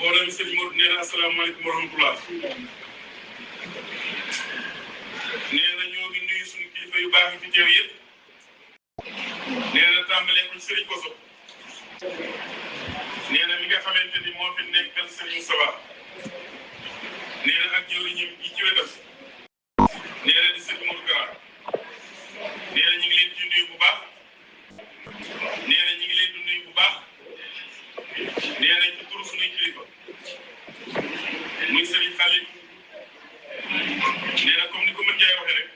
mbooloo mi sëriñ Modou nee na asalaamaaleykum wa rahmatulah. nee na ñoo ngi nuyu suñu kilifa yu baax yi fi teew yëpp. nee na tàmbalee ko sëriñ Koso. nee na mi nga xamante ni moo fi nekkal sëriñ Moustapha. nee na ak jëwriñam yi ci wetam. nee na di sëriñ Modou Kara. nee na ñu ngi leen di nuyu bu baax. nee na ñu ngi leen di nuyu bu baax. nee na ci turu suñuy kilifa. muy Serigne Khalil. nee na comme ni ko mën jaay waxee rek.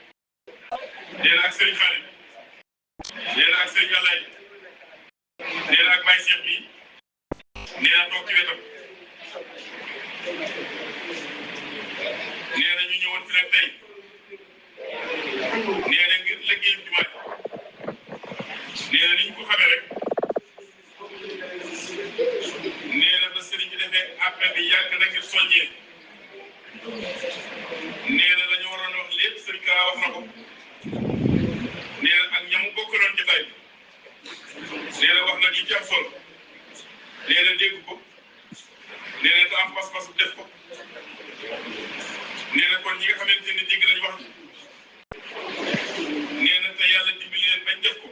nee na ak Serigne Khalil. nee na ak Serigne Alaye. nee na ak Baye Cheikh bi. nee na toog ci wetam. nee na ñu ñëwoon fi nag tey. nee na ngir liggéeyam jumaa ji. nee na ni ñu ko xamee rek. nee na ba sëriñ bi defee appel bi yàgg na ngir soññee. nee na la ñu waroon a wax lépp sëriñ Kara wax na ko. nee na ak ñamu bokkaloon jotaay bi. nee na wax na li ci am solo. nee na dégg ko. nee na te am pas-pas def ko. nee na kon ñi nga xamante ne dégg nañu wax ji. nee na te yàlla dimbali leen bañ def ko.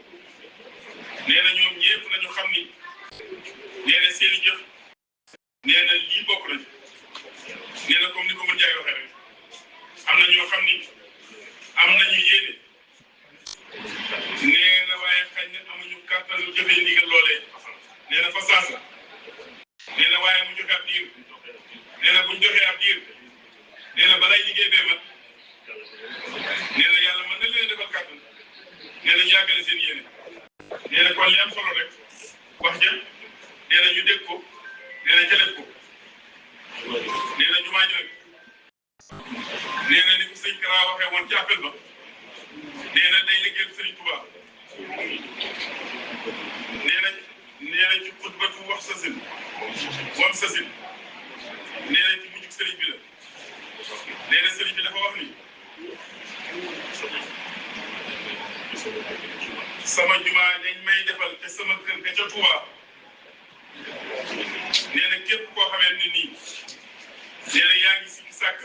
nee na ñoom ñëpp nañu xam ni. nee na seen i jëf. nee na lii bokk nañu. nee na comme ni ko mën jaay waxee rek. am na ñoo xam ni. am nañu yéene. nee na waaye xañ na amuñu kàttanu jëfee ndigal loolee. nee na fa saasa. nee na waaye mu joxe ab diir. nee na buñ joxee ab diir. nee na balay liggéey bee mat. nee na yàlla mën na leen defal kàttan. nee na ñu yàggale seen yéene. nee na kon li am solo rek. wax ja. nee na ñu dégg ko. nee na jëlee ko. nee na jumaa ji nag. nee na ni ko sëñ Kara waxee woon ci appel ba. nee na day liggéeyal Sëriñ Tuubaa. nee na ci xutbatu wax sa sin. wam sa sin. nee na ci mujjug sëriñ bi la. nee na sëriñ bi dafa wax ni. sama jumaa dañ may defal te sama kër ga ca Tuubaa. nee na képp koo xamee ni nii. nee na yaa ngi sikki sàkk.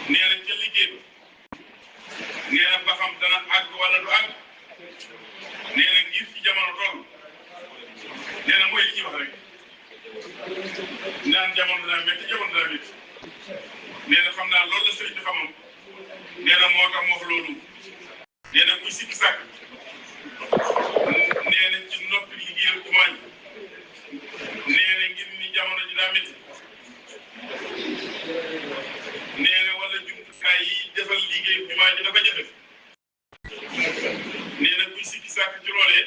nee na ca liggéey ba. nee na ba xam dana àgg wala du àgg. nee na ngir ci jamono toll. nee na mooy li ñuy wax rek. naan jamono dana métti jamono dana métti. nee na xam naa loolu la sëriñ bi xamoon. nee na moo tax mu wax loolu. nee na kuy sikki sàkk. nee na ci noppi liggéeyal jumaa ji. nee na ngir ni jamono ji daa métti. nee na wala jumtukaay yi defal liggéey jumaa ji dafa jafe. nee na kuy sikki sàkk ci loolee.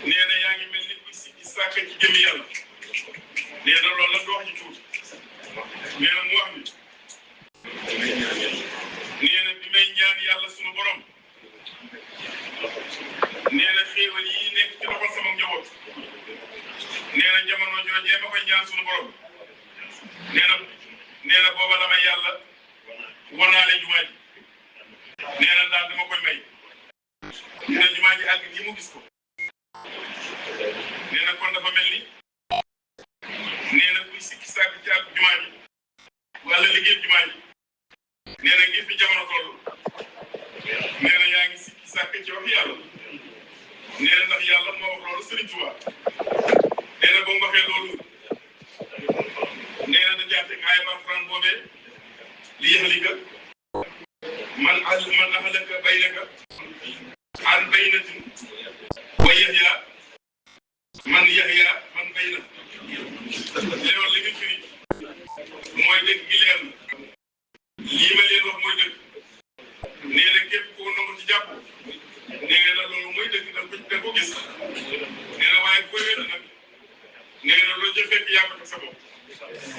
nee na yaa ngi mel ni kuy sikki sàkk ci jëmi yàlla. nee na loolu la du wax ci tuuti. nee na mu wax ni. nee na bi may ñaan yàlla sunu borom. nee na xéewal yi nekk ci loxol sama njaboot. nee na jamono joojee ma koy ñaan sunu borom. nee na booba la may yàlla wanaale jumaa ji. nee na daal dama koy may. nee na jumaa ji àgg nii mu gis ko. nee na kon dafa mel ni. nee na kuy sikki sàkk ci ak jumaa ji. wala liggéey jumaa ji. nee na ngir fi jamono toll. nee na yaa ngi sikki sàkk ci wax yàlla. nee na ndax yàlla moo wax loolu Sëriñ Tuubaa. nee na ba mu waxee loolu. nee na da jaate aaya Alxuraan boobee. li yahlika man ahlaka baynaka an baynatin wa yahya man bayna. léegi li nga firi. mooy dëgg gi leer na. lii ma leen wax mooy dëgg. nee na képp koo nangu ci jàpp. nee na loolu mooy dëgg da nga ko gis. nee na waaye booy wér nag. nee na loolu ca fekk yaa ko teg sa bopp.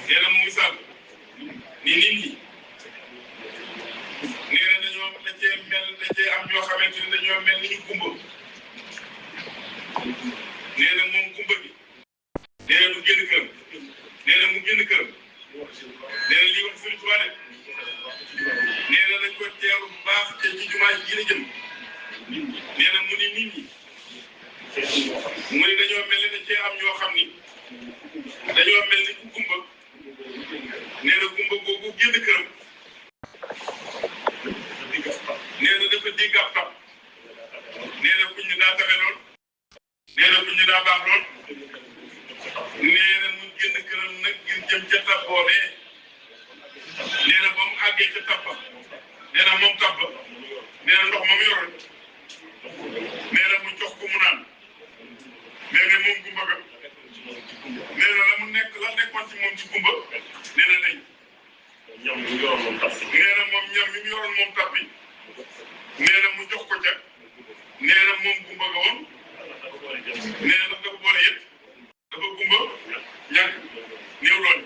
nee na mu misaal. ni nit ñi. nee na da cee am ñoo xamante ni dañoo mel ni ñu gumba. nee na moom gumba bi. nee na du génn këram. nee na mu génn këram. nee na lii wax Sëriñ Tuubaa de. nee na dañ ko teeru bu baax te ci jumaa ji la jëm. nee na mu ni nit ñi. mu ni dañoo mel ni dañ cee am ñoo xam ni dañoo mel ni ku gumba nee na gumba boobu génn këram nee na dafa dégg ab tab nee na kuñ ñu daa tabe lool nee na kuñ ñu daa baax lool nee na mu génn këram nag ngir jëm ca tab boobee nee na ba mu àggee ca tab ba nee na moom tab ba nee na ndox ma mu yoroon nee na mu jox ko mu naan nee na moom gumba ga nee na la nekkoon ci moom ci gumba nee na dañ ñam mi mu yoroon moom tab bi nee na moom ñam mi mu yoroon moom tab bi nee na mu jox ko ca nee na moom gumba ga woon nee na dafa boole yëpp dafa gumba ñàkk néew doole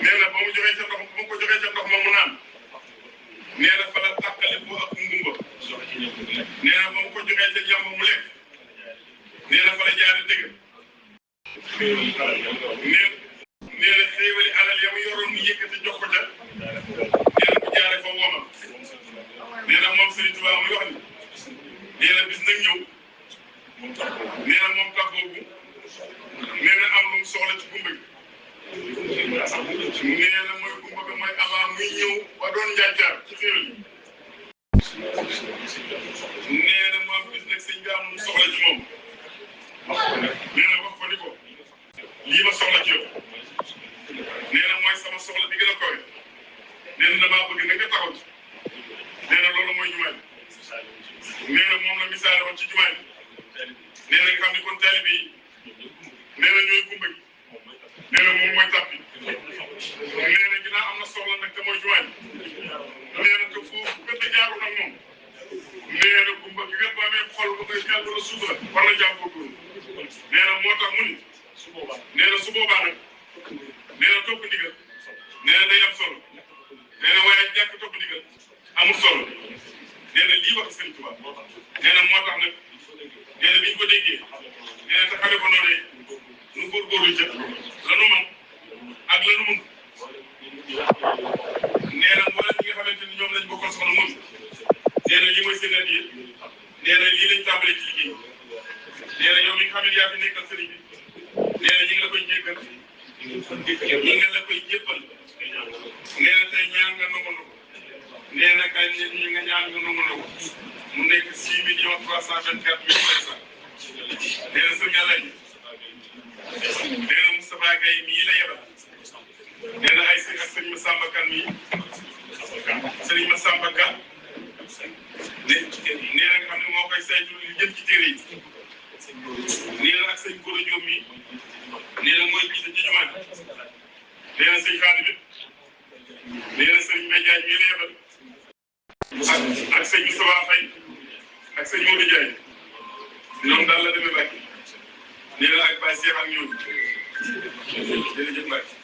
nee na ba mu joxee ca ndox ba mu ko joxee ca ndox ma mu naan nee na fa la tàqale ko ak ngumba nee na ba mu ko joxee ca ñam mu lekk nee na fa la jaare dëgg nee na xéewali alal ya mu yoroon mu yëkkati jox ko ca nee na mu jaare fa wooma nee na moom Serigne Touba muy wax ni nee na bis nag ñëw nee na moom tax boobu nee na am lu mu soxla ci gumba gi nee na mooy gumba ga mooy avant muy ñëw ba doon njàccaar ci xéewal yi nee na moom bis nag sëñ bi am lu mu soxla ci moom nee na wax ko ni ko lii ma soxla ci yow nee na mooy sama soxla bi gën a koy nee na damaa bëgg na nga taxaw ci nee na loolu mooy jumaa ji nee na moom la misaale woon ci jumaa ji nee na nga xam ne kon taalibe yi nee na ñooy gumba gi nee na moom mooy tàpp bi nee na ginnaaw am na soxla nag te mooy jumaa ji nee na te foofu gën a jaaru nag moom nee na gumba gi gën ba amee xol ba koy jàll wala suuf la war na jàmm ko góor nee na moo tax mu ni nee na su boobaa nag nee na topp ndigal nee na day am solo nee na waaye jàkk topp ndigal amul solo nee na lii wax Sëriñ Tuubaa nee na moo tax nag nee na bi ñu ko déggee nee na te xamee ko noonu nu góorgóorlu jëf lanu man ak lanu mun nee na mboolem ñi nga xamante ni ñoom lañ bokkal soxna moom nee na lii mooy seen addiya nee na lii lañ tàmbalee ci liggéey nee na yow mi nga xam ne yaa fi nekkal sëriñ bi nee na ñu ngi la koy jéggal ñu ngi la koy jébbal nee na tey ñaan nga nangu na ko nee na kay ñu nga ñaan nga nangu na ko mu nekk 6 324 500 nee na sëñ Yàlla ji nee na Moustapha Gaye mii la yebal nee na ay sëñ ak sëñ Massamba Kane mii sëñ Massamba Kane nee na nga xam ne moo koy saytu li jëm ci téere yi nee na ak sëñ Gora Diop mii nee na mooy jiite ci jumaa nee na sëñ Xaadim it nee na sëñ Mbaye Diagne mii la yebal ak sëñ Moustapha Faye ak sëñ Modou Diagne ñoom daal la demee Mbacke nee na ak Baye Cheikh ak ñoom jërëjëf Mbacke